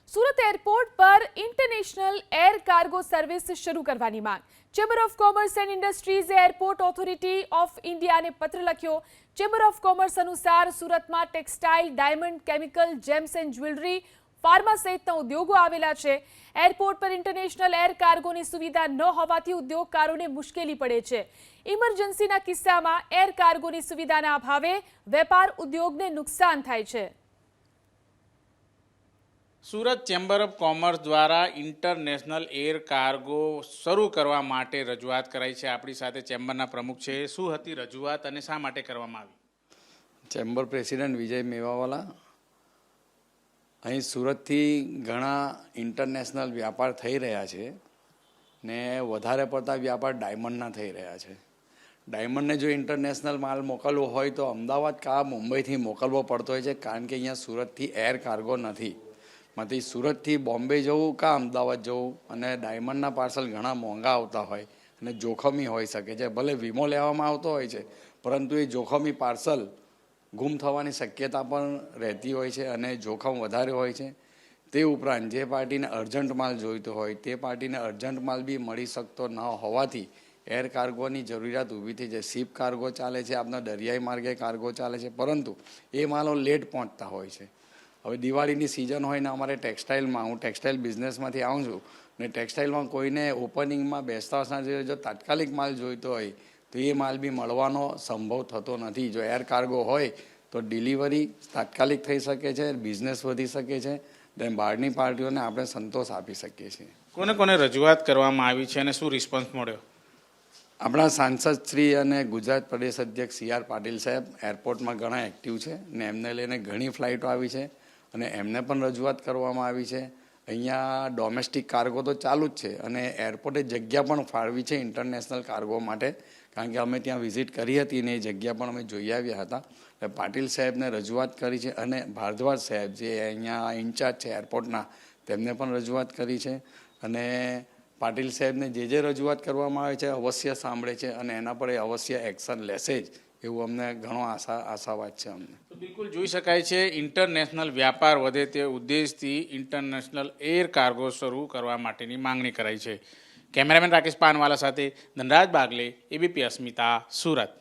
Surat airport પર international air cargo service શરૂ કરવાની માંગ. ચેમ્બર ઓફ કોમર્સ એન્ડ ઇન્ડસ્ટ્રીઝે એરપોર્ટ ઓથોરિટી ઓફ ઇન્ડિયાને પત્ર લખ્યો. ચેમ્બર ઓફ કોમર્સ અનુસાર સુરતમાં textile, diamond, chemical, gems and jewellery, pharma સહિતના ઉદ્યોગો આવેલા છે. એરપોર્ટ પર ઇન્ટરનેશનલ એર કાર્ગોની સુવિધા ન હોવાથી ઉદ્યોગકારોને મુશ્કેલી પડે છે. ઇમરજન્સીના કિસ્સામાં એર કાર્ગોની સુવિધાના અભાવે વેપાર ઉદ્યોગને નુકસાન થાય છે. સુરત ચેમ્બર ઓફ કોમર્સ દ્વારા ઇન્ટરનેશનલ એર કાર્ગો શરૂ કરવા માટે રજૂઆત કરાઈ છે. આપણી સાથે ચેમ્બરના પ્રમુખ છે. શું હતી રજૂઆત અને શા માટે કરવામાં આવી? ચેમ્બર પ્રેસિડેન્ટ વિજય મેવાવાલા, અહીં સુરતથી ઘણા ઇન્ટરનેશનલ વ્યાપાર થઈ રહ્યા છે ને વધારે પડતા વ્યાપાર ડાયમંડના થઈ રહ્યા છે. ડાયમંડને જો ઇન્ટરનેશનલ માલ મોકલવો હોય તો અમદાવાદ કાં મુંબઈથી મોકલવો પડતો હોય છે, કારણ કે અહીંયા સુરતથી એર કાર્ગો નથી. માંથી સુરતથી બોમ્બે જવું કાં અમદાવાદ જવું, અને ડાયમંડના પાર્સલ ઘણા મોંઘા આવતા હોય અને જોખમી હોઈ શકે છે. ભલે વીમો લેવામાં આવતો હોય છે, પરંતુ એ જોખમી પાર્સલ ગુમ થવાની શક્યતા પણ રહેતી હોય છે અને જોખમ વધારે હોય છે. તે ઉપરાંત જે પાર્ટીને અર્જન્ટ માલ જોઈતો હોય તે પાર્ટીને અર્જન્ટ માલ બી મળી શકતો ન હોવાથી એર કાર્ગોની જરૂરિયાત ઊભી થઈ છે. શિપ કાર્ગો ચાલે છે, આપણા દરિયાઈ માર્ગે કાર્ગો ચાલે છે, પરંતુ એ માલો લેટ પહોંચતા હોય છે. હવે દિવાળીની સિઝન હોય ને અમારે ટેક્સટાઇલમાં, હું ટેક્સટાઇલ બિઝનેસમાંથી આવું છું ને ટેક્સટાઇલમાં કોઈને ઓપનિંગમાં બેસતા વર્ષના જો તાત્કાલિક માલ જોઈતો હોય તો એ માલ બી મળવાનો સંભવ થતો નથી. જો એર કાર્ગો હોય તો ડિલિવરી તાત્કાલિક થઈ શકે છે, બિઝનેસ વધી શકે છે, તેમ બહારની પાર્ટીઓને આપણે સંતોષ આપી શકીએ છીએ. કોને કોને રજૂઆત કરવામાં આવી છે અને શું રિસ્પોન્સ મળ્યો? આપણા સાંસદ શ્રી અને ગુજરાત પ્રદેશ અધ્યક્ષ CR પાટીલ સાહેબ એરપોર્ટમાં ઘણા એક્ટિવ છે ને એમને લઈને ઘણી ફ્લાઇટો આવી છે અને એમને પણ રજૂઆત કરવામાં આવી છે. અહીંયા ડોમેસ્ટિક કાર્ગો તો ચાલુ જ છે અને એરપોર્ટે જગ્યા પણ ફાળવી છે ઇન્ટરનેશનલ કાર્ગો માટે, કારણ કે અમે ત્યાં વિઝિટ કરી હતી ને એ જગ્યા પણ અમે જોઈ આવ્યા હતા. એટલે પાટીલ સાહેબને રજૂઆત કરી છે અને ભારદ્વાજ સાહેબ જે અહીંયા ઇન્ચાર્જ છે એરપોર્ટના, તેમને પણ રજૂઆત કરી છે. અને પાટીલ સાહેબને જે રજૂઆત કરવામાં આવે છે અવશ્ય સાંભળે છે અને એના પર અવશ્ય એક્શન લેશે જ, એવું અમને ઘણો આશાવાદ છે. અમને તો બિલકુલ જોઈ શકાય છે ઇન્ટરનેશનલ વ્યાપાર વધે તે ઉદ્દેશથી ઇન્ટરનેશનલ એર કાર્ગો શરૂ કરવા માટેની માંગણી કરાઈ છે. કેમેરામેન રાકેશ પાનવાલા સાથે ધનરાજ બાગલે, ABP અસ્મિતા, સુરત.